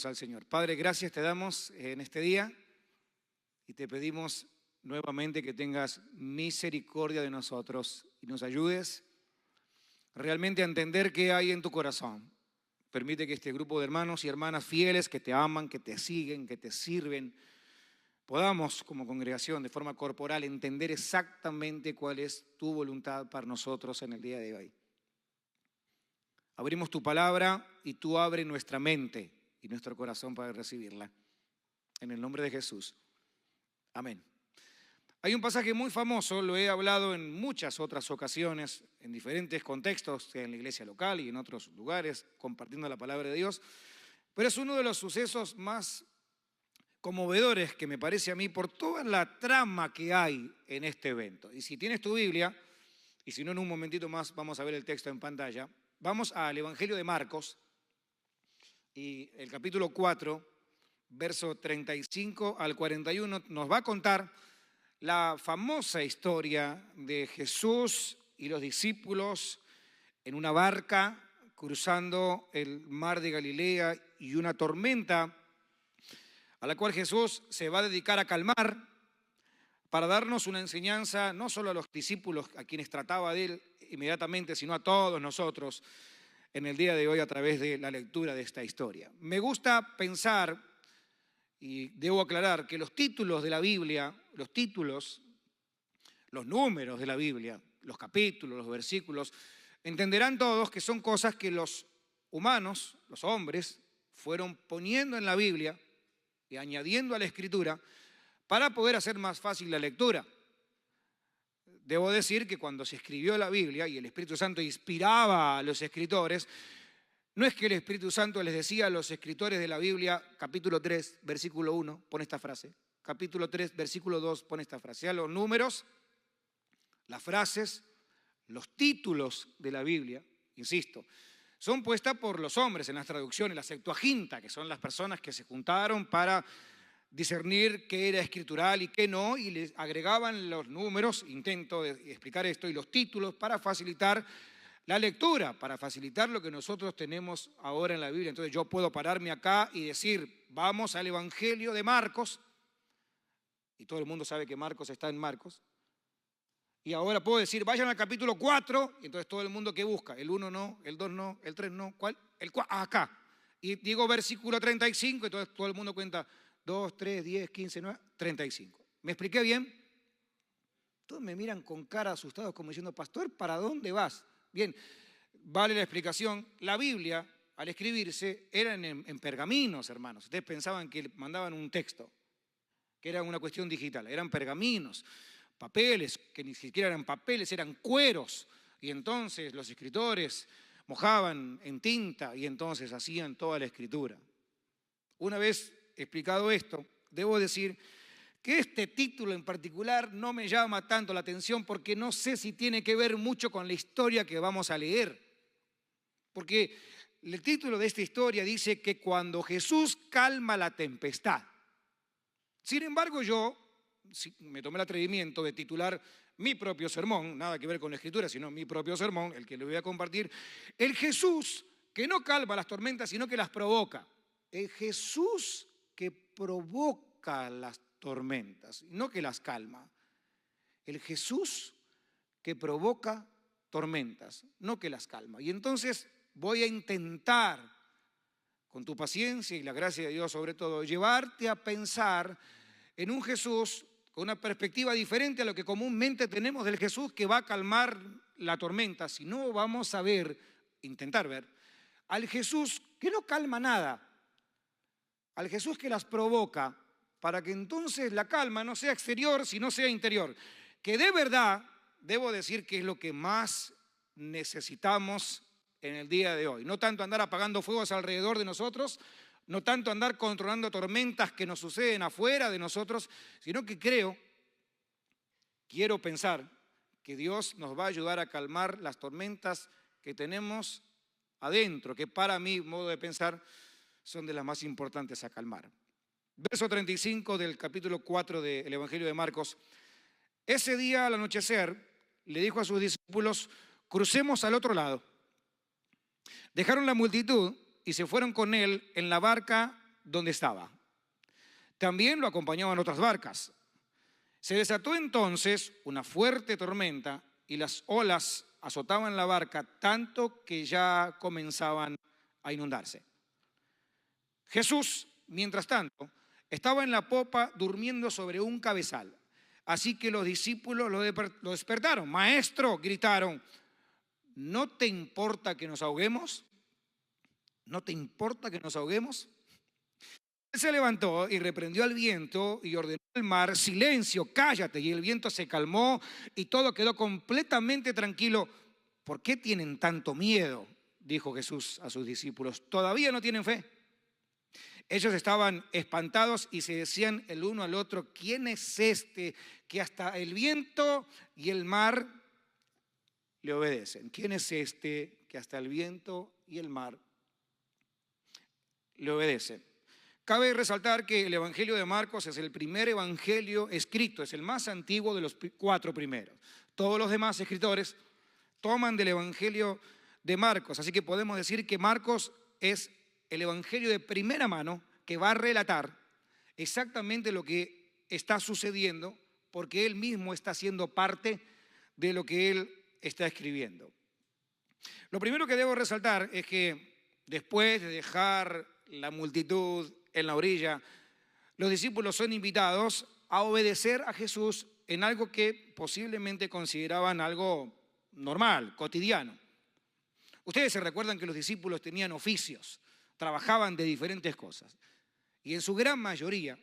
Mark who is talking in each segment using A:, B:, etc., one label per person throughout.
A: Oremos al Señor. Padre, gracias te damos en este día y te pedimos nuevamente que tengas misericordia de nosotros y nos ayudes realmente a entender qué hay en tu corazón. Permite que este grupo de hermanos y hermanas fieles que te aman, que te siguen, que te sirven, podamos como congregación de forma corporal entender exactamente cuál es tu voluntad para nosotros en el día de hoy. Abrimos tu palabra y tú abres nuestra mente y nuestro corazón para recibirla. En el nombre de Jesús. Amén. Hay un pasaje muy famoso, lo he hablado en muchas otras ocasiones, en diferentes contextos, sea en la iglesia local y en otros lugares, compartiendo la palabra de Dios, pero es uno de los sucesos más conmovedores que me parece a mí por toda la trama que hay en este evento. Y si tienes tu Biblia, y si no en un momentito más vamos a ver el texto en pantalla, vamos al Evangelio de Marcos y el capítulo 4, verso 35 al 41, nos va a contar la famosa historia de Jesús y los discípulos en una barca cruzando el mar de Galilea y una tormenta a la cual Jesús se va a dedicar a calmar para darnos una enseñanza no solo a los discípulos a quienes trataba de él inmediatamente, sino a todos nosotros en el día de hoy a través de la lectura de esta historia. Me gusta pensar, y debo aclarar, que los títulos de la Biblia, los títulos, los números de la Biblia, los capítulos, los versículos, entenderán todos que son cosas que los humanos, los hombres, fueron poniendo en la Biblia y añadiendo a la Escritura para poder hacer más fácil la lectura. Debo decir que cuando se escribió la Biblia y el Espíritu Santo inspiraba a los escritores, no es que el Espíritu Santo les decía a los escritores de la Biblia, capítulo 3, versículo 1, pon esta frase, capítulo 3, versículo 2, pon esta frase. Ya los números, las frases, los títulos de la Biblia, insisto, son puestas por los hombres en las traducciones, la Septuaginta, que son las personas que se juntaron para discernir qué era escritural y qué no, y les agregaban los números, intento de explicar esto, y los títulos para facilitar la lectura, para facilitar lo que nosotros tenemos ahora en la Biblia. Entonces yo puedo pararme acá y decir, vamos al Evangelio de Marcos, y todo el mundo sabe que Marcos está en Marcos, y ahora puedo decir, vayan al capítulo 4, y entonces todo el mundo que busca, el 1 no, el 2 no, el 3 no, ¿cuál? El 4, acá. Y digo versículo 35, entonces todo el mundo cuenta 2, 3, 10, 15, 9, 35. ¿Me expliqué bien? Todos me miran con cara asustados como diciendo, pastor, ¿para dónde vas? Bien, vale la explicación. La Biblia, al escribirse, eran en pergaminos, hermanos. Ustedes pensaban que mandaban un texto, que era una cuestión digital. Eran pergaminos, papeles, que ni siquiera eran papeles, eran cueros. Y entonces los escritores mojaban en tinta y entonces hacían toda la escritura. Una vez explicado esto, debo decir que este título en particular no me llama tanto la atención porque no sé si tiene que ver mucho con la historia que vamos a leer. Porque el título de esta historia dice que cuando Jesús calma la tempestad. Sin embargo, yo me tomé el atrevimiento de titular mi propio sermón, nada que ver con la Escritura, sino mi propio sermón, el que le voy a compartir, el Jesús que no calma las tormentas, sino que las provoca. El Jesús que provoca las tormentas, no que las calma. El Jesús que provoca tormentas, no que las calma. Y entonces voy a intentar, con tu paciencia y la gracia de Dios sobre todo, llevarte a pensar en un Jesús con una perspectiva diferente a lo que comúnmente tenemos del Jesús que va a calmar la tormenta, sino vamos a ver, intentar ver, al Jesús que no calma nada, al Jesús que las provoca, para que entonces la calma no sea exterior, sino sea interior. Que de verdad, debo decir que es lo que más necesitamos en el día de hoy. No tanto andar apagando fuegos alrededor de nosotros, no tanto andar controlando tormentas que nos suceden afuera de nosotros, sino que quiero pensar que Dios nos va a ayudar a calmar las tormentas que tenemos adentro, que para mi modo de pensar son de las más importantes a calmar. Verso 35 del capítulo 4 del Evangelio de Marcos. Ese día al anochecer le dijo a sus discípulos, crucemos al otro lado. Dejaron la multitud y se fueron con él en la barca donde estaba. También lo acompañaban otras barcas. Se desató entonces una fuerte tormenta y las olas azotaban la barca tanto que ya comenzaban a inundarse. Jesús, mientras tanto, estaba en la popa durmiendo sobre un cabezal. Así que los discípulos lo despertaron. Maestro, gritaron, ¿no te importa que nos ahoguemos? ¿No te importa que nos ahoguemos? Él se levantó y reprendió al viento y ordenó al mar, silencio, cállate. Y el viento se calmó y todo quedó completamente tranquilo. ¿Por qué tienen tanto miedo?, dijo Jesús a sus discípulos. ¿Todavía no tienen fe? Ellos estaban espantados y se decían el uno al otro, ¿quién es este que hasta el viento y el mar le obedecen? ¿Quién es este que hasta el viento y el mar le obedecen? Cabe resaltar que el Evangelio de Marcos es el primer evangelio escrito, es el más antiguo de los 4 primeros. Todos los demás escritores toman del Evangelio de Marcos, así que podemos decir que Marcos es el evangelio de primera mano que va a relatar exactamente lo que está sucediendo, porque él mismo está siendo parte de lo que él está escribiendo. Lo primero que debo resaltar es que después de dejar la multitud en la orilla, los discípulos son invitados a obedecer a Jesús en algo que posiblemente consideraban algo normal, cotidiano. Ustedes se recuerdan que los discípulos tenían oficios, trabajaban de diferentes cosas. Y en su gran mayoría,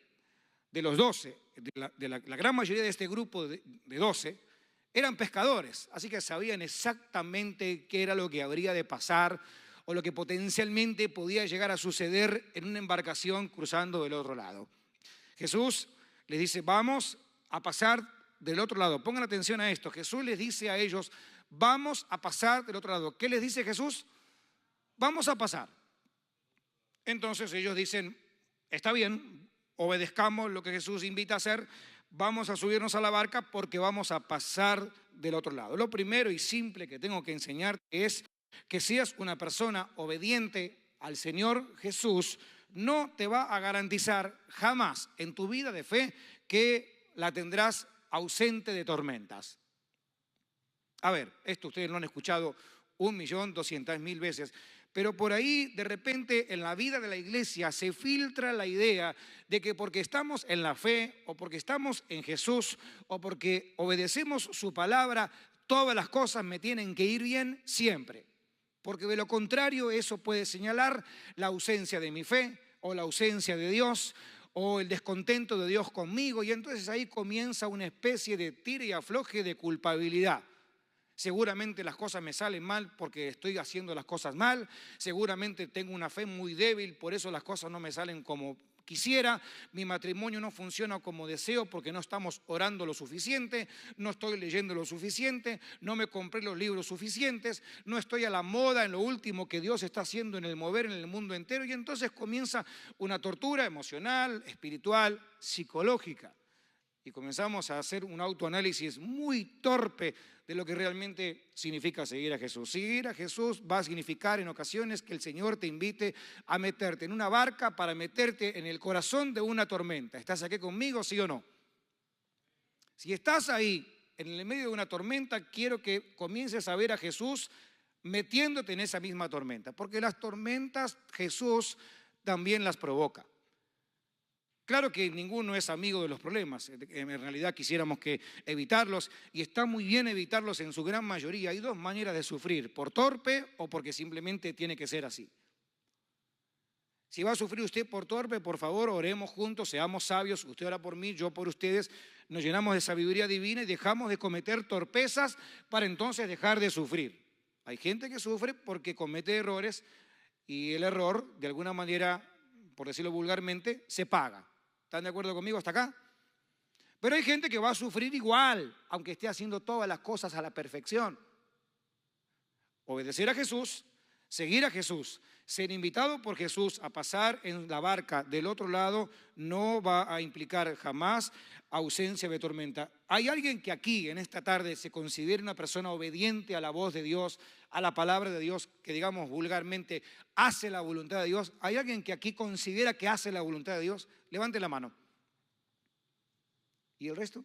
A: de los 12, la gran mayoría de este grupo de 12, eran pescadores. Así que sabían exactamente qué era lo que habría de pasar o lo que potencialmente podía llegar a suceder en una embarcación cruzando del otro lado. Jesús les dice, vamos a pasar del otro lado. Pongan atención a esto. Jesús les dice a ellos, vamos a pasar del otro lado. ¿Qué les dice Jesús? Vamos a pasar. Entonces ellos dicen, está bien, obedezcamos lo que Jesús invita a hacer, vamos a subirnos a la barca porque vamos a pasar del otro lado. Lo primero y simple que tengo que enseñarte es que seas una persona obediente al Señor Jesús, no te va a garantizar jamás en tu vida de fe que la tendrás ausente de tormentas. A ver, esto ustedes lo han escuchado 1.200.000 veces. Pero por ahí, de repente, en la vida de la iglesia se filtra la idea de que porque estamos en la fe, o porque estamos en Jesús, o porque obedecemos su palabra, todas las cosas me tienen que ir bien siempre. Porque de lo contrario, eso puede señalar la ausencia de mi fe, o la ausencia de Dios, o el descontento de Dios conmigo, y entonces ahí comienza una especie de tira y afloje de culpabilidad. Seguramente las cosas me salen mal porque estoy haciendo las cosas mal. Seguramente tengo una fe muy débil, por eso las cosas no me salen como quisiera. Mi matrimonio no funciona como deseo porque no estamos orando lo suficiente, no estoy leyendo lo suficiente, no me compré los libros suficientes, no estoy a la moda en lo último que Dios está haciendo en el mover en el mundo entero. Y entonces comienza una tortura emocional, espiritual, psicológica. Y comenzamos a hacer un autoanálisis muy torpe de lo que realmente significa seguir a Jesús. Seguir a Jesús va a significar en ocasiones que el Señor te invite a meterte en una barca para meterte en el corazón de una tormenta. ¿Estás aquí conmigo, sí o no? Si estás ahí, en el medio de una tormenta, quiero que comiences a ver a Jesús metiéndote en esa misma tormenta. Porque las tormentas Jesús también las provoca. Claro que ninguno es amigo de los problemas, en realidad quisiéramos que evitarlos y está muy bien evitarlos en su gran mayoría. Hay 2 maneras de sufrir, por torpe o porque simplemente tiene que ser así. Si va a sufrir usted por torpe, por favor, oremos juntos, seamos sabios, usted ora por mí, yo por ustedes, nos llenamos de sabiduría divina y dejamos de cometer torpezas para entonces dejar de sufrir. Hay gente que sufre porque comete errores y el error, de alguna manera, por decirlo vulgarmente, se paga. ¿Están de acuerdo conmigo hasta acá? Pero hay gente que va a sufrir igual, aunque esté haciendo todas las cosas a la perfección. Obedecer a Jesús Seguir a Jesús, ser invitado por Jesús a pasar en la barca del otro lado no va a implicar jamás ausencia de tormenta. ¿Hay alguien que aquí en esta tarde se considere una persona obediente a la voz de Dios, a la palabra de Dios, que digamos vulgarmente hace la voluntad de Dios? ¿Hay alguien que aquí considera que hace la voluntad de Dios? Levante la mano. ¿Y el resto?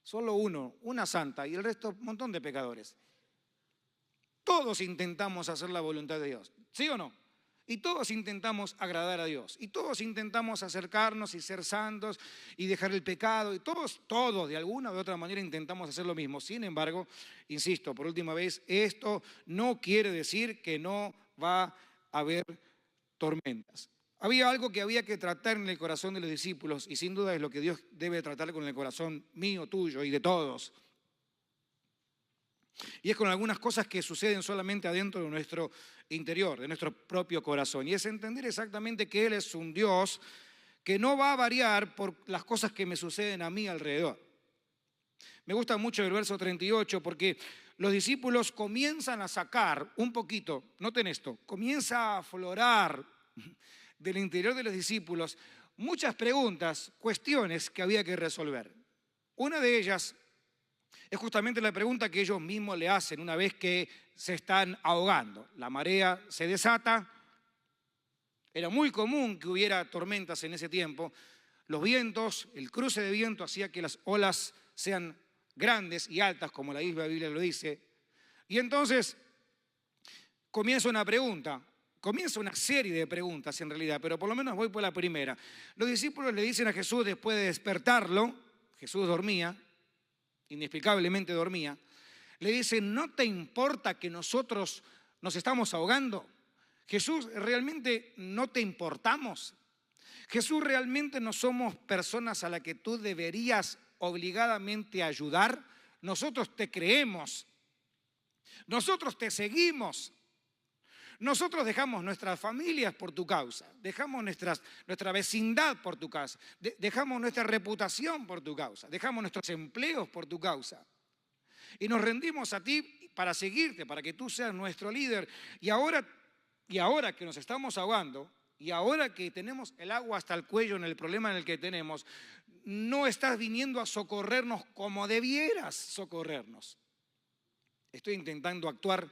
A: Solo uno, una santa, y el resto un montón de pecadores. Todos intentamos hacer la voluntad de Dios, ¿sí o no? Y todos intentamos agradar a Dios. Y todos intentamos acercarnos y ser santos y dejar el pecado. Y todos, de alguna u otra manera intentamos hacer lo mismo. Sin embargo, insisto, por última vez, esto no quiere decir que no va a haber tormentas. Había algo que había que tratar en el corazón de los discípulos y sin duda es lo que Dios debe tratar con el corazón mío, tuyo y de todos. Y es con algunas cosas que suceden solamente adentro de nuestro interior, de nuestro propio corazón. Y es entender exactamente que Él es un Dios que no va a variar por las cosas que me suceden a mí alrededor. Me gusta mucho el verso 38 porque los discípulos comienzan a sacar un poquito, noten esto, comienza a aflorar del interior de los discípulos muchas preguntas, cuestiones que había que resolver. Una de ellas es justamente la pregunta que ellos mismos le hacen una vez que se están ahogando. La marea se desata. Era muy común que hubiera tormentas en ese tiempo. Los vientos, el cruce de viento hacía que las olas sean grandes y altas, como la misma Biblia lo dice. Y entonces comienza una pregunta, comienza una serie de preguntas en realidad, pero por lo menos voy por la primera. Los discípulos le dicen a Jesús después de despertarlo, Jesús dormía, inexplicablemente dormía, le dicen, ¿no te importa que nosotros nos estamos ahogando? Jesús, ¿realmente no te importamos? Jesús, ¿realmente no somos personas a las que tú deberías obligadamente ayudar? Nosotros te creemos, nosotros te seguimos, nosotros dejamos nuestras familias por tu causa, dejamos nuestra vecindad por tu causa, dejamos nuestra reputación por tu causa, dejamos nuestros empleos por tu causa. Y nos rendimos a ti para seguirte, para que tú seas nuestro líder. Y ahora que nos estamos ahogando, y ahora que tenemos el agua hasta el cuello en el problema en el que tenemos, no estás viniendo a socorrernos como debieras socorrernos. Estoy intentando actuar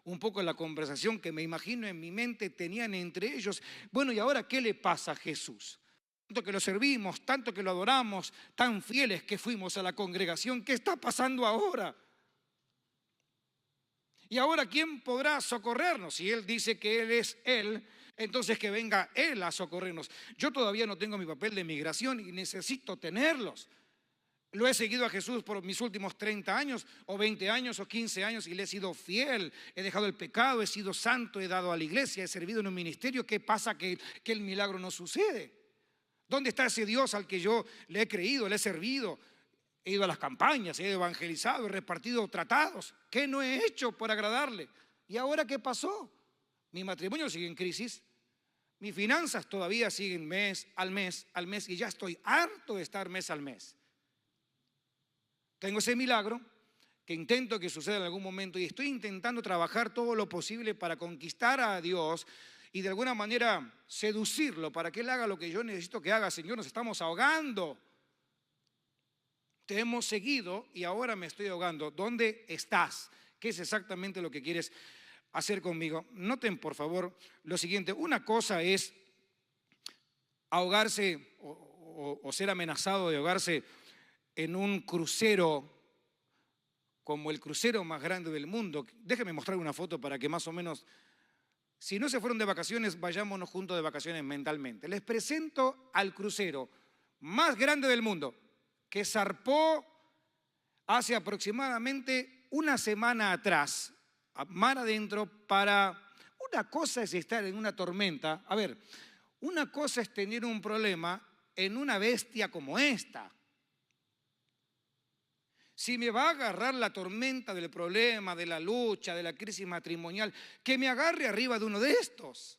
A: un poco en la conversación que me imagino en mi mente tenían entre ellos. Bueno, ¿y ahora qué le pasa a Jesús? Tanto que lo servimos, tanto que lo adoramos, tan fieles que fuimos a la congregación, ¿qué está pasando ahora? ¿Y ahora quién podrá socorrernos? Si Él dice que Él es Él, entonces que venga Él a socorrernos. Yo todavía no tengo mi papel de migración y necesito tenerlos. Lo he seguido a Jesús por mis últimos 30 años, o 20 años, o 15 años, y le he sido fiel. He dejado el pecado, he sido santo, he dado a la iglesia, he servido en un ministerio. ¿Qué pasa que el milagro no sucede? ¿Dónde está ese Dios al que yo le he creído, le he servido? He ido a las campañas, he evangelizado, he repartido tratados. ¿Qué no he hecho por agradarle? ¿Y ahora qué pasó? Mi matrimonio sigue en crisis. Mis finanzas todavía siguen mes al mes, y ya estoy harto de estar mes al mes. Tengo ese milagro que intento que suceda en algún momento y estoy intentando trabajar todo lo posible para conquistar a Dios y de alguna manera seducirlo para que Él haga lo que yo necesito que haga. Señor, nos estamos ahogando. Te hemos seguido y ahora me estoy ahogando. ¿Dónde estás? ¿Qué es exactamente lo que quieres hacer conmigo? Noten, por favor, lo siguiente. Una cosa es ahogarse o ser amenazado de ahogarse en un crucero como el crucero más grande del mundo. Déjenme mostrar una foto para que más o menos, si no se fueron de vacaciones, vayámonos juntos de vacaciones mentalmente. Les presento al crucero más grande del mundo, que zarpó hace aproximadamente una semana atrás, mar adentro, para... Una cosa es estar en una tormenta. A ver, una cosa es tener un problema en una bestia como esta. Si me va a agarrar la tormenta del problema, de la lucha, de la crisis matrimonial, que me agarre arriba de uno de estos.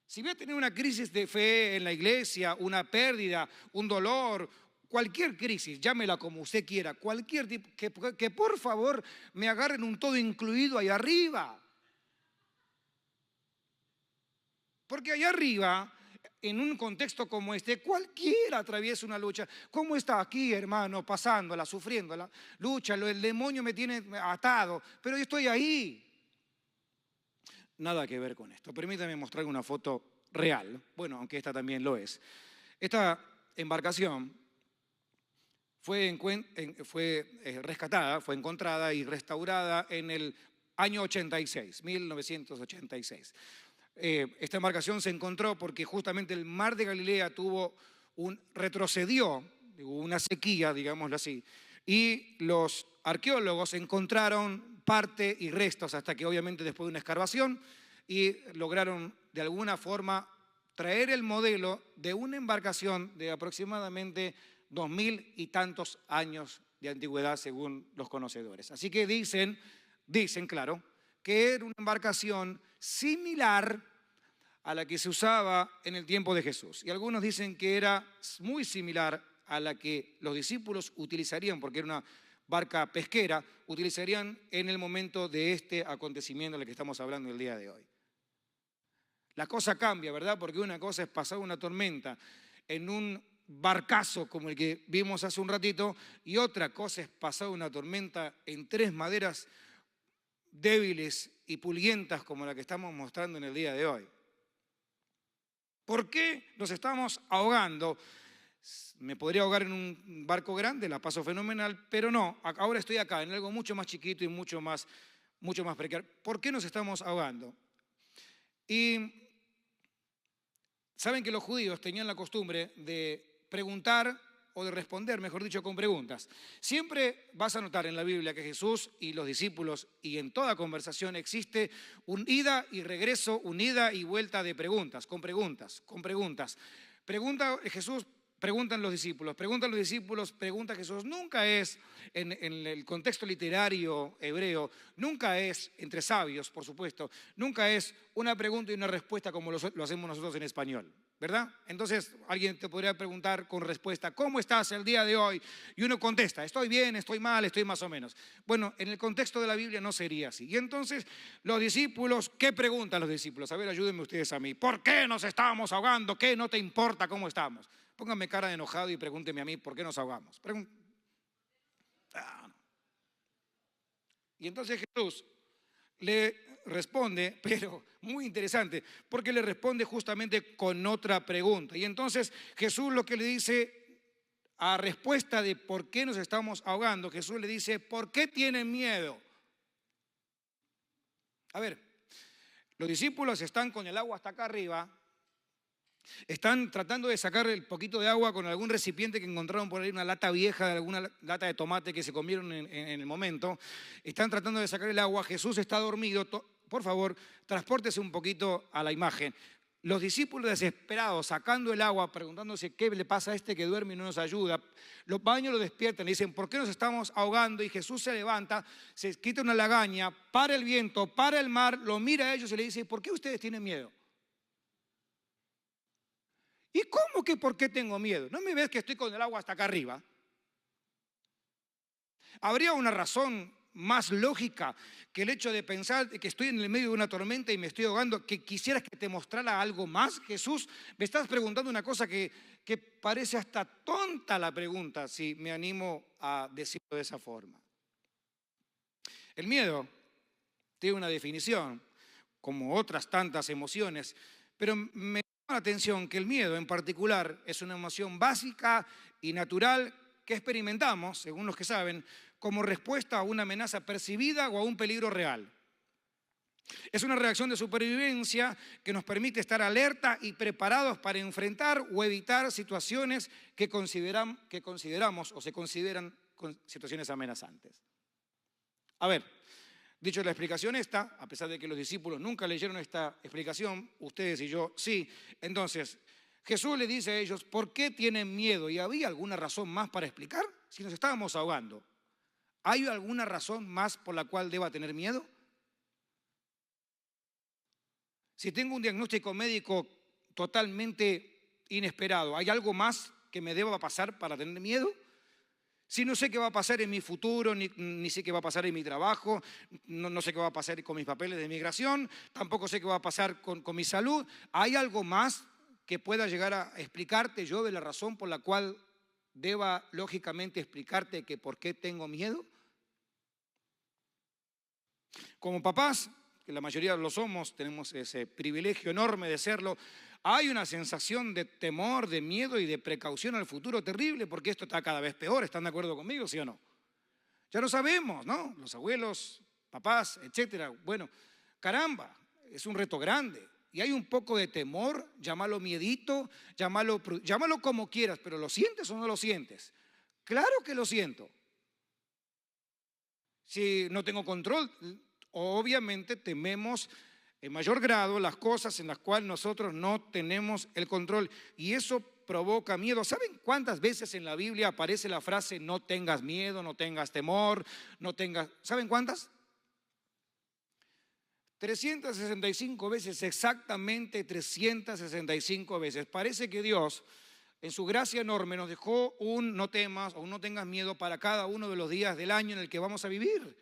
A: Si voy a tener una crisis de fe en la iglesia, una pérdida, un dolor, cualquier crisis, llámela como usted quiera, cualquier tipo, que por favor me agarren un todo incluido ahí arriba. Porque allá arriba, en un contexto como este, cualquiera atraviesa una lucha. ¿Cómo está aquí, hermano, pasándola, sufriéndola? Lucha, el demonio me tiene atado, pero yo estoy ahí. Nada que ver con esto. Permítame mostrar una foto real. Bueno, aunque esta también lo es. Esta embarcación fue rescatada, fue encontrada y restaurada en el año 86, 1986. Esta embarcación se encontró porque justamente el mar de Galilea retrocedió, una sequía, digámoslo así, y los arqueólogos encontraron parte y restos hasta que obviamente después de una excavación y lograron de alguna forma traer el modelo de una embarcación de aproximadamente 2000 y tantos años de antigüedad según los conocedores. Así que dicen, claro, que era una embarcación similar a la que se usaba en el tiempo de Jesús. Y algunos dicen que era muy similar a la que los discípulos utilizarían, porque era una barca pesquera, utilizarían en el momento de este acontecimiento del que estamos hablando el día de hoy. La cosa cambia, ¿verdad? Porque una cosa es pasar una tormenta en un barcazo como el que vimos hace un ratito, y otra cosa es pasar una tormenta en 3 maderas débiles y pulguientas como la que estamos mostrando en el día de hoy. ¿Por qué nos estamos ahogando? Me podría ahogar en un barco grande, la paso fenomenal, pero no, ahora estoy acá, en algo mucho más chiquito y mucho más precario. ¿Por qué nos estamos ahogando? Y saben que los judíos tenían la costumbre de preguntar o de responder, mejor dicho, con preguntas. Siempre vas a notar en la Biblia que Jesús y los discípulos, y en toda conversación existe un ida y regreso, un ida y vuelta de preguntas, con preguntas, con preguntas. Pregunta Jesús, preguntan los discípulos, pregunta Jesús. Nunca es, en el contexto literario hebreo, nunca es entre sabios, por supuesto, nunca es una pregunta y una respuesta como lo hacemos nosotros en español, ¿verdad? Entonces alguien te podría preguntar con respuesta, ¿cómo estás el día de hoy? Y uno contesta, estoy bien, estoy mal, estoy más o menos. Bueno, en el contexto de la Biblia no sería así. Y entonces los discípulos, ¿qué preguntan los discípulos? A ver, ayúdenme ustedes a mí. ¿Por qué nos estamos ahogando? ¿Qué no te importa cómo estamos? Pónganme cara de enojado y pregúntenme a mí, ¿por qué nos ahogamos? Y entonces Jesús le responde, pero muy interesante, porque le responde justamente con otra pregunta. Y entonces Jesús lo que le dice a respuesta de por qué nos estamos ahogando, Jesús le dice, ¿por qué tienen miedo? A ver, los discípulos están con el agua hasta acá arriba, están tratando de sacar el poquito de agua con algún recipiente que encontraron por ahí, una lata vieja, alguna lata de tomate que se comieron en el momento. Están tratando de sacar el agua, Jesús está dormido. Por favor, transpórtese un poquito a la imagen. Los discípulos desesperados, sacando el agua, preguntándose qué le pasa a este que duerme y no nos ayuda. Los baños lo despiertan, le dicen, ¿por qué nos estamos ahogando? Y Jesús se levanta, se quita una lagaña, para el viento, para el mar, lo mira a ellos y le dice, ¿por qué ustedes tienen miedo? ¿Y cómo que por qué tengo miedo? ¿No me ves que estoy con el agua hasta acá arriba? ¿Habría una razón más lógica que el hecho de pensar que estoy en el medio de una tormenta y me estoy ahogando, que quisieras que te mostrara algo más? Jesús, me estás preguntando una cosa que parece hasta tonta la pregunta, si me animo a decirlo de esa forma. El miedo tiene una definición, como otras tantas emociones, pero me la atención que el miedo en particular es una emoción básica y natural que experimentamos, según los que saben, como respuesta a una amenaza percibida o a un peligro real. Es una reacción de supervivencia que nos permite estar alerta y preparados para enfrentar o evitar situaciones que consideramos o se consideran situaciones amenazantes. A ver, dicho la explicación esta, a pesar de que los discípulos nunca leyeron esta explicación, ustedes y yo sí, entonces Jesús le dice a ellos, ¿por qué tienen miedo? ¿Y había alguna razón más para explicar? Si nos estábamos ahogando, ¿hay alguna razón más por la cual deba tener miedo? Si tengo un diagnóstico médico totalmente inesperado, ¿hay algo más que me deba pasar para tener miedo? Si no sé qué va a pasar en mi futuro, ni sé qué va a pasar en mi trabajo, no sé qué va a pasar con mis papeles de migración, tampoco sé qué va a pasar con mi salud. ¿Hay algo más que pueda llegar a explicarte yo de la razón por la cual deba lógicamente explicarte que por qué tengo miedo? Como papás, que la mayoría lo somos, tenemos ese privilegio enorme de serlo, hay una sensación de temor, de miedo y de precaución al futuro terrible, porque esto está cada vez peor. ¿Están de acuerdo conmigo, sí o no? Ya lo sabemos, ¿no? Los abuelos, papás, etcétera. Bueno, caramba, es un reto grande. Y hay un poco de temor, llámalo miedito, llámalo como quieras, pero ¿lo sientes o no lo sientes? Claro que lo siento. Si no tengo control, obviamente tememos en mayor grado las cosas en las cuales nosotros no tenemos el control, y eso provoca miedo. ¿Saben cuántas veces en la Biblia aparece la frase no tengas miedo, no tengas temor, no tengas? ¿Saben cuántas? 365 veces, exactamente 365 veces. Parece que Dios, en su gracia enorme, nos dejó un no temas o un no tengas miedo para cada uno de los días del año en el que vamos a vivir.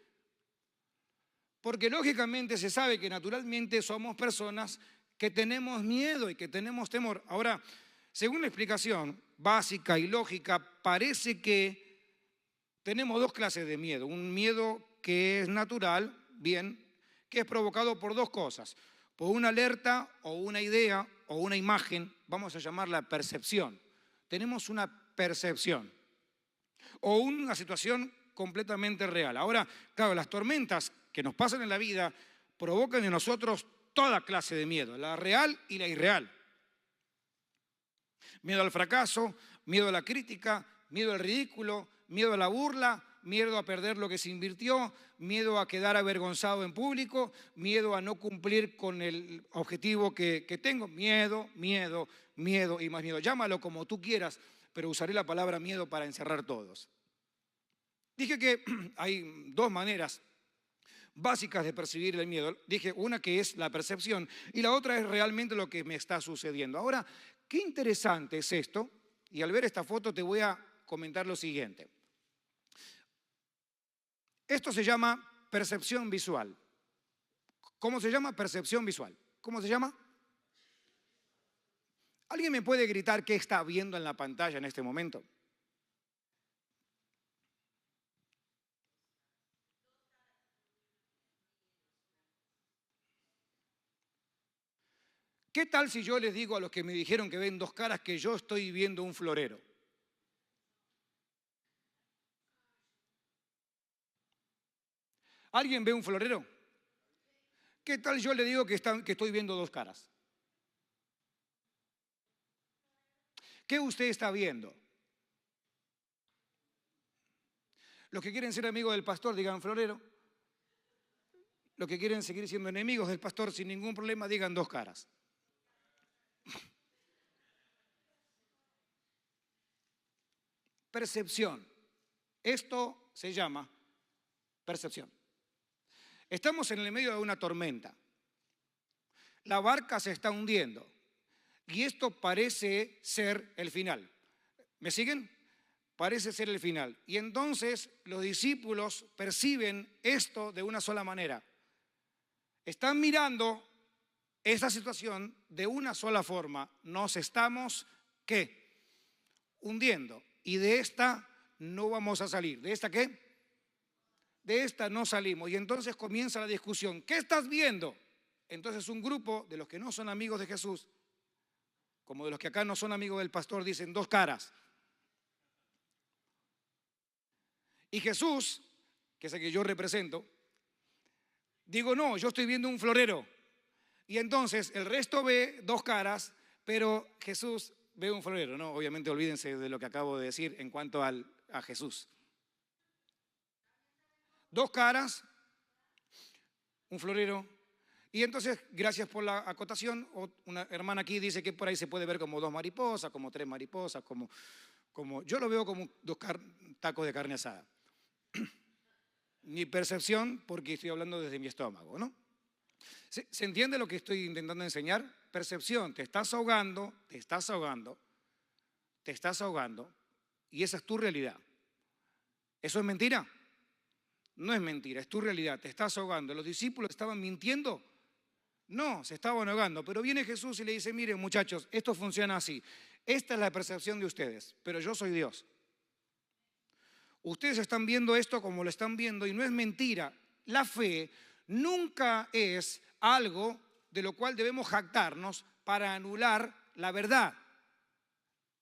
A: Porque lógicamente se sabe que naturalmente somos personas que tenemos miedo y que tenemos temor. Ahora, según la explicación básica y lógica, parece que tenemos dos clases de miedo. Un miedo que es natural, bien, que es provocado por dos cosas. Por una alerta o una idea o una imagen, vamos a llamarla percepción. Tenemos una percepción o una situación completamente real. Ahora, claro, las tormentas que nos pasan en la vida provocan en nosotros toda clase de miedo, la real y la irreal. Miedo al fracaso, miedo a la crítica, miedo al ridículo, miedo a la burla, miedo a perder lo que se invirtió, miedo a quedar avergonzado en público, miedo a no cumplir con el objetivo que tengo. Miedo, miedo, miedo y más miedo. Llámalo como tú quieras, pero usaré la palabra miedo para encerrar todos. Dije que hay dos maneras básicas de percibir el miedo. Dije una que es la percepción y la otra es realmente lo que me está sucediendo. Ahora, qué interesante es esto, y al ver esta foto te voy a comentar lo siguiente. Esto se llama percepción visual. ¿Cómo se llama? Percepción visual. ¿Cómo se llama? ¿Alguien me puede gritar qué está viendo en la pantalla en este momento? ¿Qué tal si yo les digo a los que me dijeron que ven dos caras que yo estoy viendo un florero? ¿Alguien ve un florero? ¿Qué tal yo le digo que estoy viendo dos caras? ¿Qué usted está viendo? Los que quieren ser amigos del pastor digan florero. Los que quieren seguir siendo enemigos del pastor sin ningún problema digan dos caras. Percepción. Esto se llama percepción. Estamos en el medio de una tormenta. La barca se está hundiendo y esto parece ser el final. ¿Me siguen? Parece ser el final. Y entonces los discípulos perciben esto de una sola manera. Están mirando esa situación de una sola forma. Nos estamos, ¿qué? Hundiendo. Y de esta no vamos a salir. ¿De esta qué? De esta no salimos. Y entonces comienza la discusión. ¿Qué estás viendo? Entonces un grupo de los que no son amigos de Jesús, como de los que acá no son amigos del pastor, dicen dos caras. Y Jesús, que es el que yo represento, digo, no, yo estoy viendo un florero. Y entonces el resto ve dos caras, pero Jesús ve un florero, ¿no? Obviamente olvídense de lo que acabo de decir en cuanto a Jesús. Dos caras, un florero. Y entonces, gracias por la acotación, una hermana aquí dice que por ahí se puede ver como dos mariposas, como tres mariposas, como yo lo veo como dos tacos de carne asada. Mi percepción, porque estoy hablando desde mi estómago, ¿no? ¿Se entiende lo que estoy intentando enseñar? Percepción, te estás ahogando, te estás ahogando y esa es tu realidad. ¿Eso es mentira? No es mentira, es tu realidad, te estás ahogando. ¿Los discípulos estaban mintiendo? No, se estaban ahogando. Pero viene Jesús y le dice, miren muchachos, esto funciona así. Esta es la percepción de ustedes, pero yo soy Dios. Ustedes están viendo esto como lo están viendo y no es mentira. La fe nunca es algo de lo cual debemos jactarnos para anular la verdad.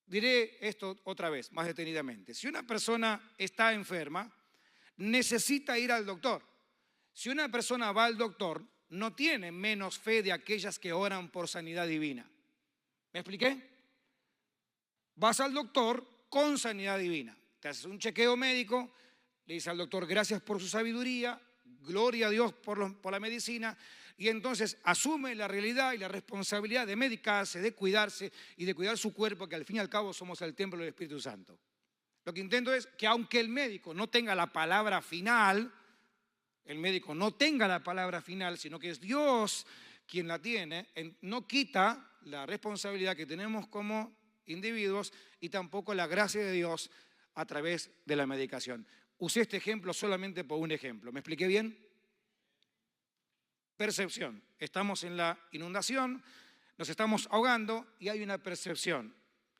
A: Diré esto otra vez, más detenidamente. Si una persona está enferma, necesita ir al doctor. Si una persona va al doctor, no tiene menos fe de aquellas que oran por sanidad divina. ¿Me expliqué? Vas al doctor con sanidad divina. Te haces un chequeo médico, le dices al doctor gracias por su sabiduría, gloria a Dios por la medicina, y entonces asume la realidad y la responsabilidad de medicarse, de cuidarse y de cuidar su cuerpo, que al fin y al cabo somos el templo del Espíritu Santo. Lo que intento es que aunque el médico no tenga la palabra final, sino que es Dios quien la tiene, no quita la responsabilidad que tenemos como individuos y tampoco la gracia de Dios a través de la medicación. Usé este ejemplo solamente por un ejemplo. ¿Me expliqué bien? Percepción. Estamos en la inundación, nos estamos ahogando y hay una percepción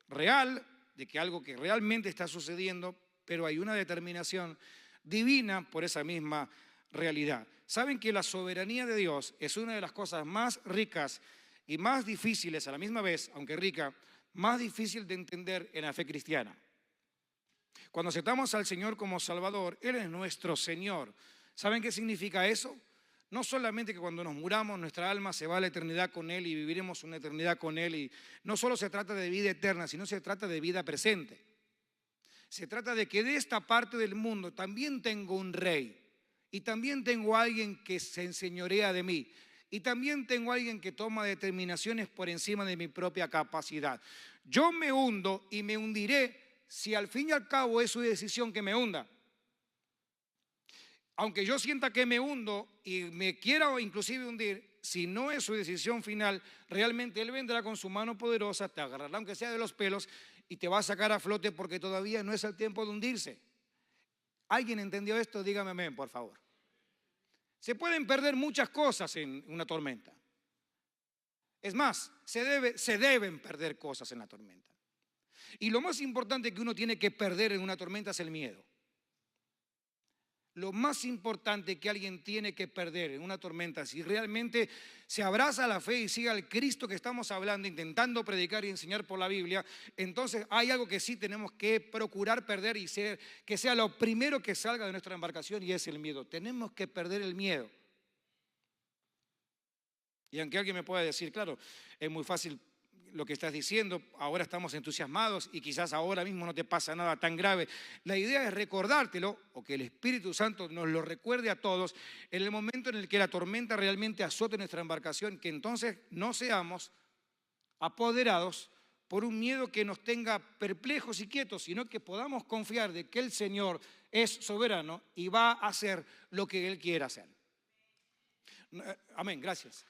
A: real de que algo que realmente está sucediendo, pero hay una determinación divina por esa misma realidad. ¿Saben que la soberanía de Dios es una de las cosas más ricas y más difíciles a la misma vez, aunque rica, más difícil de entender en la fe cristiana? Cuando aceptamos al Señor como Salvador, Él es nuestro Señor. ¿Saben qué significa eso? No solamente que cuando nos muramos nuestra alma se va a la eternidad con Él y viviremos una eternidad con Él. Y no solo se trata de vida eterna, sino se trata de vida presente. Se trata de que de esta parte del mundo también tengo un rey. Y también tengo alguien que se enseñorea de mí. Y también tengo alguien que toma determinaciones por encima de mi propia capacidad. Yo me hundo y me hundiré si al fin y al cabo es su decisión que me hunda. Aunque yo sienta que me hundo y me quiera inclusive hundir, si no es su decisión final, realmente Él vendrá con su mano poderosa, te agarrará aunque sea de los pelos y te va a sacar a flote porque todavía no es el tiempo de hundirse. ¿Alguien entendió esto? Dígame amén, por favor. Se pueden perder muchas cosas en una tormenta. Es más, se deben perder cosas en la tormenta. Y lo más importante que uno tiene que perder en una tormenta es el miedo. Lo más importante que alguien tiene que perder en una tormenta, si realmente se abraza a la fe y sigue al Cristo que estamos hablando, intentando predicar y enseñar por la Biblia, entonces hay algo que sí tenemos que procurar perder y que sea lo primero que salga de nuestra embarcación, y es el miedo. Tenemos que perder el miedo. Y aunque alguien me pueda decir, claro, es muy fácil lo que estás diciendo, ahora estamos entusiasmados y quizás ahora mismo no te pasa nada tan grave. La idea es recordártelo, o que el Espíritu Santo nos lo recuerde a todos, en el momento en el que la tormenta realmente azote nuestra embarcación, que entonces no seamos apoderados por un miedo que nos tenga perplejos y quietos, sino que podamos confiar de que el Señor es soberano y va a hacer lo que Él quiera hacer. Amén, gracias.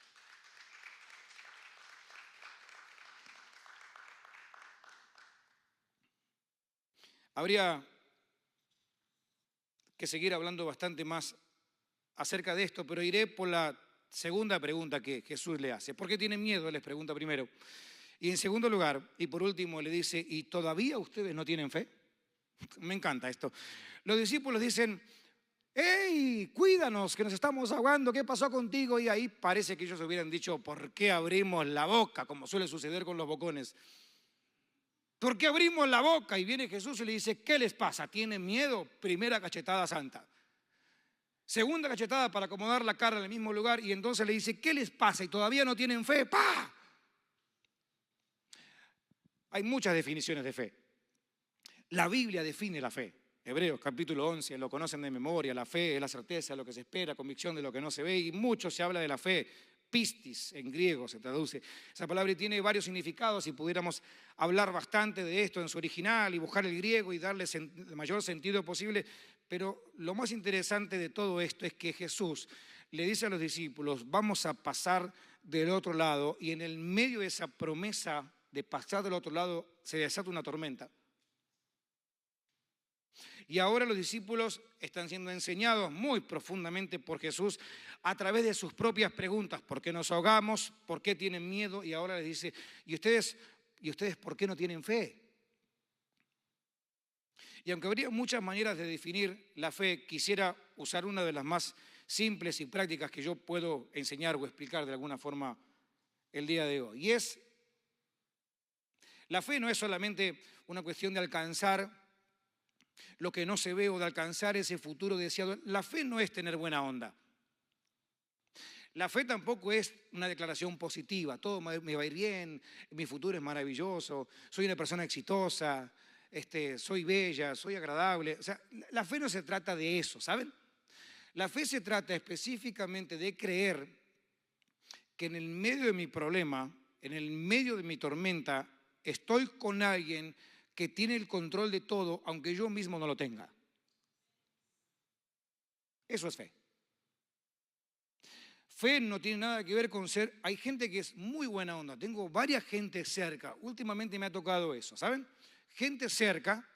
A: Habría que seguir hablando bastante más acerca de esto, pero iré por la segunda pregunta que Jesús le hace. ¿Por qué tienen miedo? Él les pregunta primero. Y en segundo lugar, y por último, le dice, ¿y todavía ustedes no tienen fe? Me encanta esto. Los discípulos dicen, ¡hey, cuídanos, que nos estamos ahogando! ¿Qué pasó contigo? Y ahí parece que ellos hubieran dicho, ¿por qué abrimos la boca? Como suele suceder con los bocones. ¿Por qué abrimos la boca? Y viene Jesús y le dice, ¿qué les pasa? ¿Tienen miedo? Primera cachetada santa. Segunda cachetada para acomodar la cara en el mismo lugar, y entonces le dice, ¿qué les pasa? ¿Y todavía no tienen fe? ¡Pah! Hay muchas definiciones de fe. La Biblia define la fe. Hebreos capítulo 11, lo conocen de memoria. La fe es la certeza de lo que se espera, convicción de lo que no se ve, y mucho se habla de la fe. Pistis en griego se traduce esa palabra y tiene varios significados, y pudiéramos hablar bastante de esto en su original y buscar el griego y darle el mayor sentido posible, pero lo más interesante de todo esto es que Jesús le dice a los discípulos, vamos a pasar del otro lado, y en el medio de esa promesa de pasar del otro lado, se desata una tormenta. Y ahora los discípulos están siendo enseñados muy profundamente por Jesús a través de sus propias preguntas. ¿Por qué nos ahogamos? ¿Por qué tienen miedo? Y ahora les dice, ¿y ustedes por qué no tienen fe? Y aunque habría muchas maneras de definir la fe, quisiera usar una de las más simples y prácticas que yo puedo enseñar o explicar de alguna forma el día de hoy. Y es, la fe no es solamente una cuestión de alcanzar lo que no se ve o de alcanzar ese futuro deseado. La fe no es tener buena onda. La fe tampoco es una declaración positiva. Todo me va a ir bien, mi futuro es maravilloso, soy una persona exitosa, soy bella, soy agradable. O sea, la fe no se trata de eso, ¿saben? La fe se trata específicamente de creer que en el medio de mi problema, en el medio de mi tormenta, estoy con alguien que tiene el control de todo, aunque yo mismo no lo tenga. Eso es fe. Fe no tiene nada que ver con ser... Hay gente que es muy buena onda. Tengo varias gente cerca. Últimamente me ha tocado eso, ¿saben? Gente cerca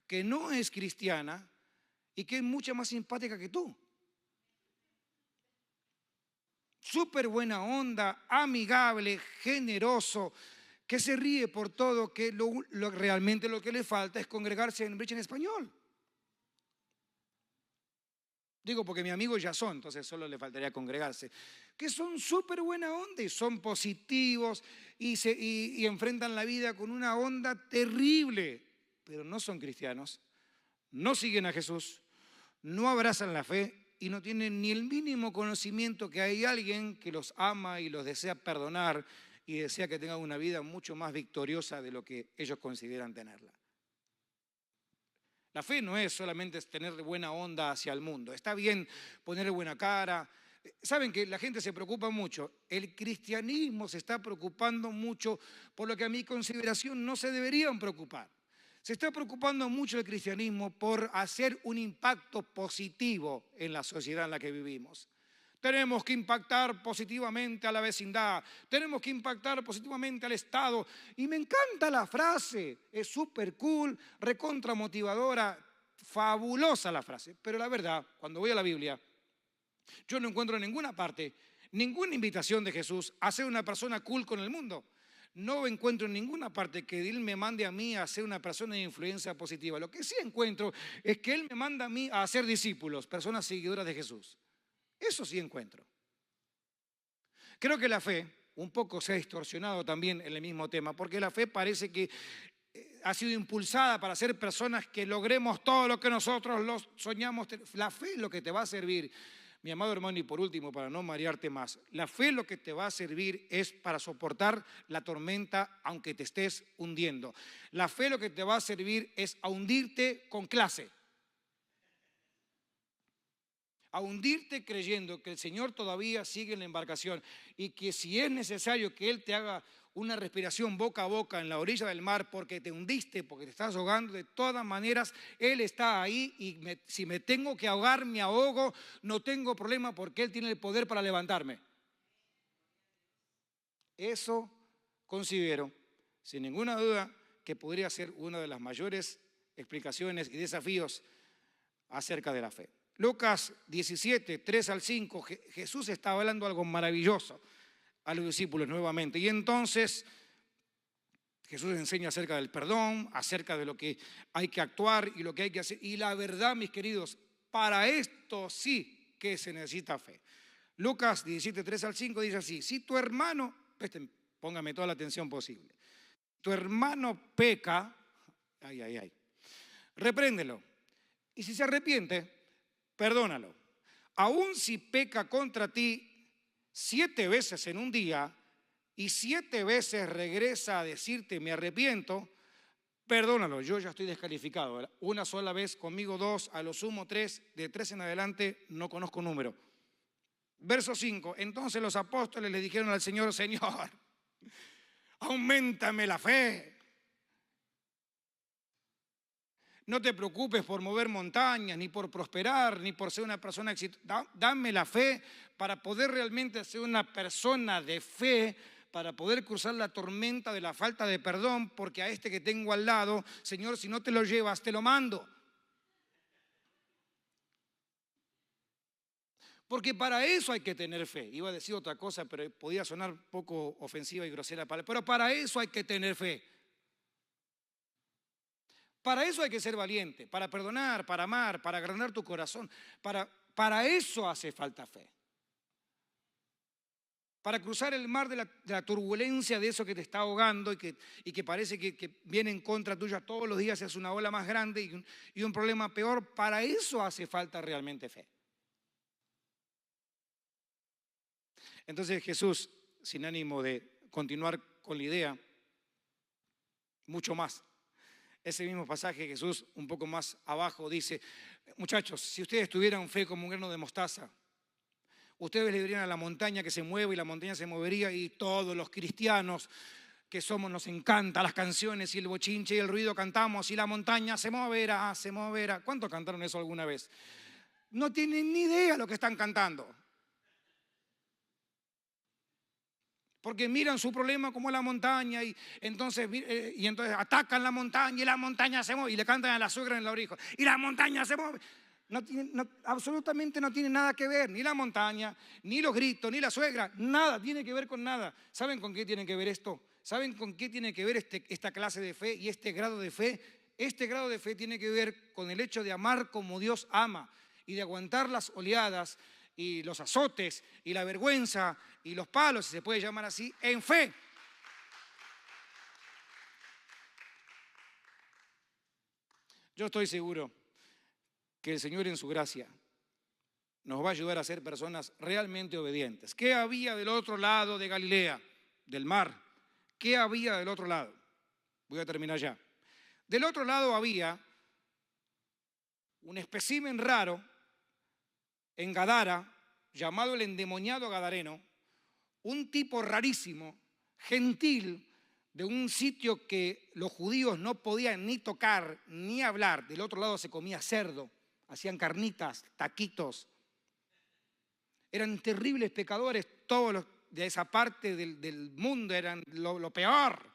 A: que no es cristiana y que es mucha más simpática que tú. Súper buena onda, amigable, generoso, que se ríe por todo, que realmente lo que le falta es congregarse en Brecha en Español. Digo porque mi amigo ya son, entonces solo le faltaría congregarse. Que son súper buena onda y son positivos y enfrentan la vida con una onda terrible, pero no son cristianos, no siguen a Jesús, no abrazan la fe y no tienen ni el mínimo conocimiento que hay alguien que los ama y los desea perdonar y desea que tengan una vida mucho más victoriosa de lo que ellos consideran tenerla. La fe no es solamente tener buena onda hacia el mundo. Está bien ponerle buena cara. Saben que la gente se preocupa mucho. El cristianismo se está preocupando mucho por lo que a mi consideración no se deberían preocupar. Se está preocupando mucho el cristianismo por hacer un impacto positivo en la sociedad en la que vivimos. Tenemos que impactar positivamente a la vecindad, tenemos que impactar positivamente al Estado. Y me encanta la frase, es súper cool, recontra motivadora, fabulosa la frase. Pero la verdad, cuando voy a la Biblia, yo no encuentro en ninguna parte ninguna invitación de Jesús a ser una persona cool con el mundo. No encuentro en ninguna parte que Él me mande a mí a ser una persona de influencia positiva. Lo que sí encuentro es que Él me manda a mí a ser discípulos, personas seguidoras de Jesús. Eso sí encuentro. Creo que la fe un poco se ha distorsionado también en el mismo tema, porque la fe parece que ha sido impulsada para ser personas que logremos todo lo que nosotros soñamos. La fe es lo que te va a servir, mi amado hermano, y por último, para no marearte más, la fe lo que te va a servir es para soportar la tormenta aunque te estés hundiendo. La fe lo que te va a servir es a hundirte con clase. A hundirte creyendo que el Señor todavía sigue en la embarcación y que si es necesario que Él te haga una respiración boca a boca en la orilla del mar porque te hundiste, porque te estás ahogando, de todas maneras Él está ahí y si me tengo que ahogar, me ahogo, no tengo problema porque Él tiene el poder para levantarme. Eso considero, sin ninguna duda, que podría ser una de las mayores explicaciones y desafíos acerca de la fe. Lucas 17, 3 al 5, Jesús estaba hablando algo maravilloso a los discípulos nuevamente. Y entonces Jesús enseña acerca del perdón, acerca de lo que hay que actuar y lo que hay que hacer. Y la verdad, mis queridos, para esto sí que se necesita fe. Lucas 17, 3 al 5 dice así: si tu hermano, póngame toda la atención posible, tu hermano peca, repréndelo. Y si se arrepiente, perdónalo. Aun si peca contra ti 7 veces en un día y 7 veces regresa a decirte me arrepiento, perdónalo. Yo ya estoy descalificado. Una sola vez, conmigo 2, a lo sumo 3, de 3 en adelante no conozco número. Verso 5, entonces los apóstoles le dijeron al Señor: Señor, auméntame la fe. No te preocupes por mover montañas, ni por prosperar, ni por ser una persona exitosa. Dame la fe para poder realmente ser una persona de fe, para poder cruzar la tormenta de la falta de perdón, porque a este que tengo al lado, Señor, si no te lo llevas, te lo mando. Porque para eso hay que tener fe. Iba a decir otra cosa, pero podía sonar poco ofensiva y grosera. Pero para eso hay que tener fe. Para eso hay que ser valiente, para perdonar, para amar, para agrandar tu corazón. Para eso hace falta fe. Para cruzar el mar de la turbulencia de eso que te está ahogando y que parece que viene en contra tuya todos los días, es una ola más grande y un problema peor. Para eso hace falta realmente fe. Entonces Jesús, sin ánimo de continuar con la idea, mucho más. Ese mismo pasaje, Jesús, un poco más abajo, dice: muchachos, si ustedes tuvieran fe como un grano de mostaza, ustedes le dirían a la montaña que se mueve y la montaña se movería, y todos los cristianos que somos, nos encantan las canciones y el bochinche y el ruido, cantamos y la montaña se moverá, se moverá. ¿Cuántos cantaron eso alguna vez? No tienen ni idea lo que están cantando. Porque miran su problema como la montaña y entonces atacan la montaña y la montaña se mueve y le cantan a la suegra en la oreja y la montaña se mueve. Absolutamente no tiene nada que ver, ni la montaña, ni los gritos, ni la suegra, nada, tiene que ver con nada. ¿Saben con qué tiene que ver esto? ¿Saben con qué tiene que ver esta clase de fe y este grado de fe? Este grado de fe tiene que ver con el hecho de amar como Dios ama y de aguantar las oleadas y los azotes y la vergüenza y los palos, si se puede llamar así, en fe. Yo estoy seguro que el Señor en su gracia nos va a ayudar a ser personas realmente obedientes. ¿Qué había del otro lado de Galilea, del mar? ¿Qué había del otro lado? Voy a terminar ya. Del otro lado había un espécimen raro en Gadara, llamado el endemoniado gadareno, un tipo rarísimo, gentil, de un sitio que los judíos no podían ni tocar ni hablar. Del otro lado se comía cerdo, hacían carnitas, taquitos. Eran terribles pecadores, todos los de esa parte del mundo eran lo peor.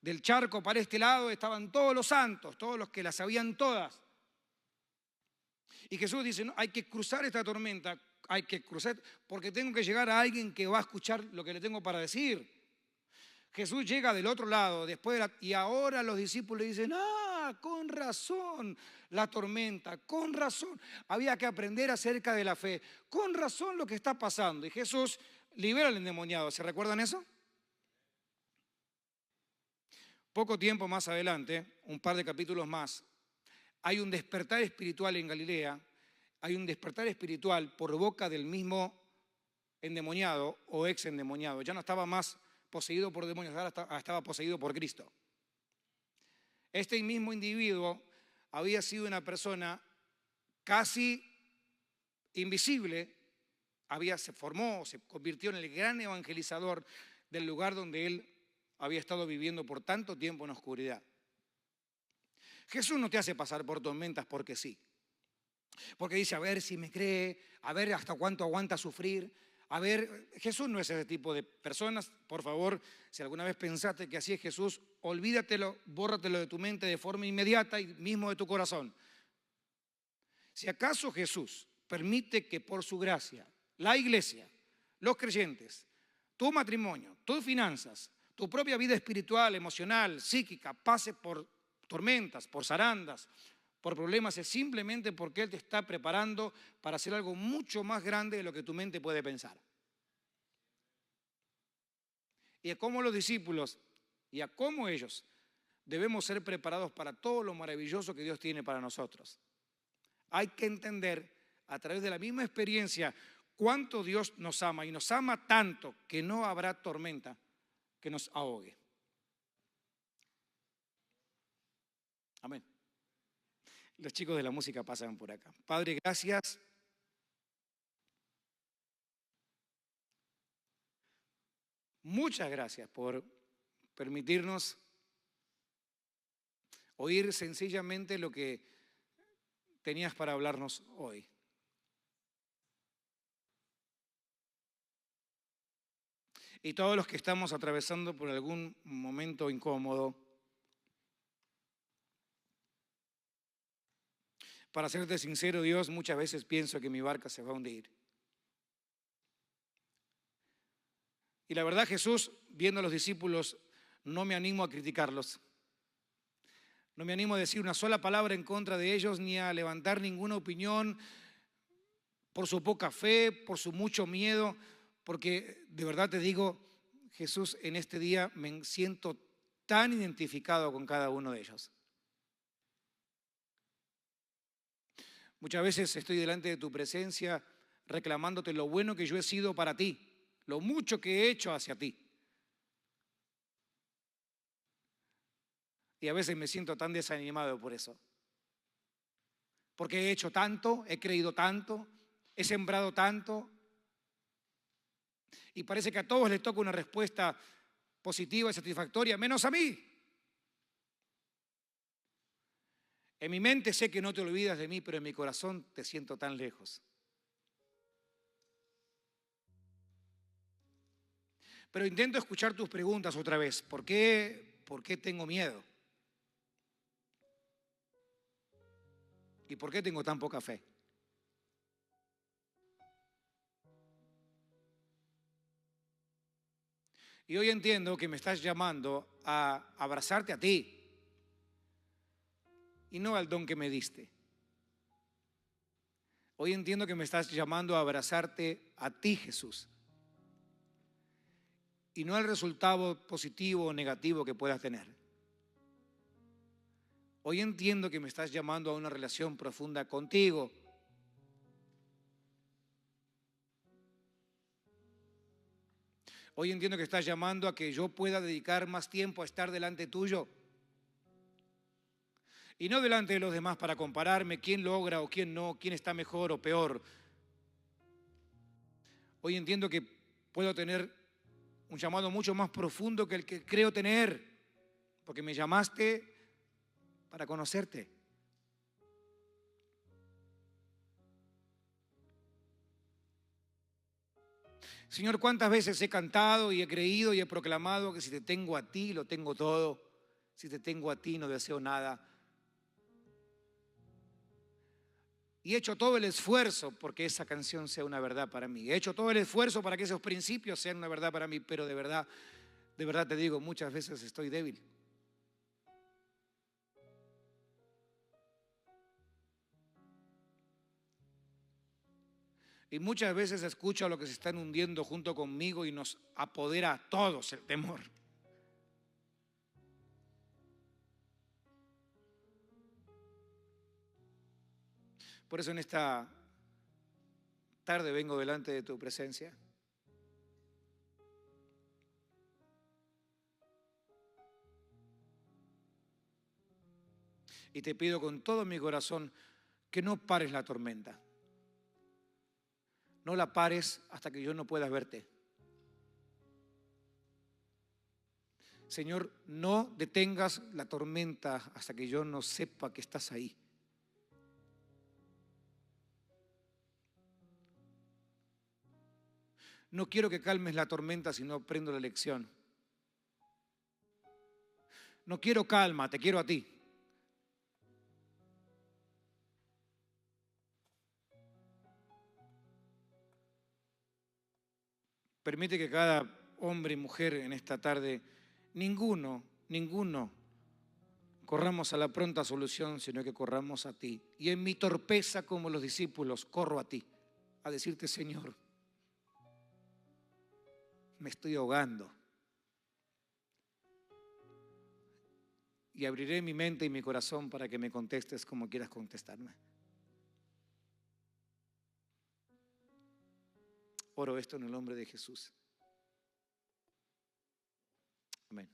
A: Del charco para este lado estaban todos los santos, todos los que las sabían todas. Y Jesús dice: no, hay que cruzar esta tormenta, hay que cruzar, porque tengo que llegar a alguien que va a escuchar lo que le tengo para decir. Jesús llega del otro lado, y ahora los discípulos dicen: con razón la tormenta, con razón, había que aprender acerca de la fe, con razón lo que está pasando. Y Jesús libera al endemoniado, ¿se recuerdan eso? Poco tiempo más adelante, un par de capítulos más, hay un despertar espiritual en Galilea, hay un despertar espiritual por boca del mismo endemoniado o ex endemoniado. Ya no estaba más poseído por demonios, ahora estaba poseído por Cristo. Este mismo individuo había sido una persona casi invisible, se formó, se convirtió en el gran evangelizador del lugar donde él había estado viviendo por tanto tiempo en oscuridad. Jesús no te hace pasar por tormentas porque sí. Porque dice: a ver si me cree, a ver hasta cuánto aguanta sufrir. A ver, Jesús no es ese tipo de personas. Por favor, si alguna vez pensaste que así es Jesús, olvídatelo, bórratelo de tu mente de forma inmediata y mismo de tu corazón. Si acaso Jesús permite que por su gracia, la iglesia, los creyentes, tu matrimonio, tus finanzas, tu propia vida espiritual, emocional, psíquica, pase por tormentas, por zarandas, por problemas, es simplemente porque Él te está preparando para hacer algo mucho más grande de lo que tu mente puede pensar. Y a cómo los discípulos y a cómo ellos debemos ser preparados para todo lo maravilloso que Dios tiene para nosotros. Hay que entender a través de la misma experiencia cuánto Dios nos ama, y nos ama tanto que no habrá tormenta que nos ahogue. Amén. Los chicos de la música pasan por acá. Padre, gracias. Muchas gracias por permitirnos oír sencillamente lo que tenías para hablarnos hoy. Y todos los que estamos atravesando por algún momento incómodo, para serte sincero, Dios, muchas veces pienso que mi barca se va a hundir. Y la verdad, Jesús, viendo a los discípulos, no me animo a criticarlos. No me animo a decir una sola palabra en contra de ellos, ni a levantar ninguna opinión por su poca fe, por su mucho miedo, porque de verdad te digo, Jesús, en este día me siento tan identificado con cada uno de ellos. Muchas veces estoy delante de tu presencia reclamándote lo bueno que yo he sido para ti, lo mucho que he hecho hacia ti. Y a veces me siento tan desanimado por eso. Porque he hecho tanto, he creído tanto, he sembrado tanto. Y parece que a todos les toca una respuesta positiva y satisfactoria, menos a mí. En mi mente sé que no te olvidas de mí, pero en mi corazón te siento tan lejos. Pero intento escuchar tus preguntas otra vez. ¿Por qué tengo miedo? ¿Y por qué tengo tan poca fe? Y hoy entiendo que me estás llamando a abrazarte a ti y no al don que me diste. Hoy entiendo que me estás llamando a abrazarte a ti, Jesús, y no al resultado positivo o negativo que puedas tener. Hoy entiendo que me estás llamando a una relación profunda contigo. Hoy entiendo que estás llamando a que yo pueda dedicar más tiempo a estar delante tuyo y no delante de los demás para compararme quién logra o quién no, quién está mejor o peor. Hoy entiendo que puedo tener un llamado mucho más profundo que el que creo tener, porque me llamaste para conocerte. Señor, ¿cuántas veces he cantado y he creído y he proclamado que si te tengo a ti, lo tengo todo? Si te tengo a ti, no deseo nada. Y he hecho todo el esfuerzo porque esa canción sea una verdad para mí. He hecho todo el esfuerzo para que esos principios sean una verdad para mí, pero de verdad te digo, muchas veces estoy débil. Y muchas veces escucho a los que se están hundiendo junto conmigo y nos apodera a todos el temor. Por eso en esta tarde vengo delante de tu presencia y te pido con todo mi corazón que no pares la tormenta. No la pares hasta que yo no pueda verte. Señor, no detengas la tormenta hasta que yo no sepa que estás ahí. No quiero que calmes la tormenta si no aprendo la lección. No quiero calma, te quiero a ti. Permite que cada hombre y mujer en esta tarde, ninguno, corramos a la pronta solución, sino que corramos a ti. Y en mi torpeza, como los discípulos, corro a ti, a decirte, Señor, me estoy ahogando. Y abriré mi mente y mi corazón para que me contestes como quieras contestarme. Oro esto en el nombre de Jesús. Amén.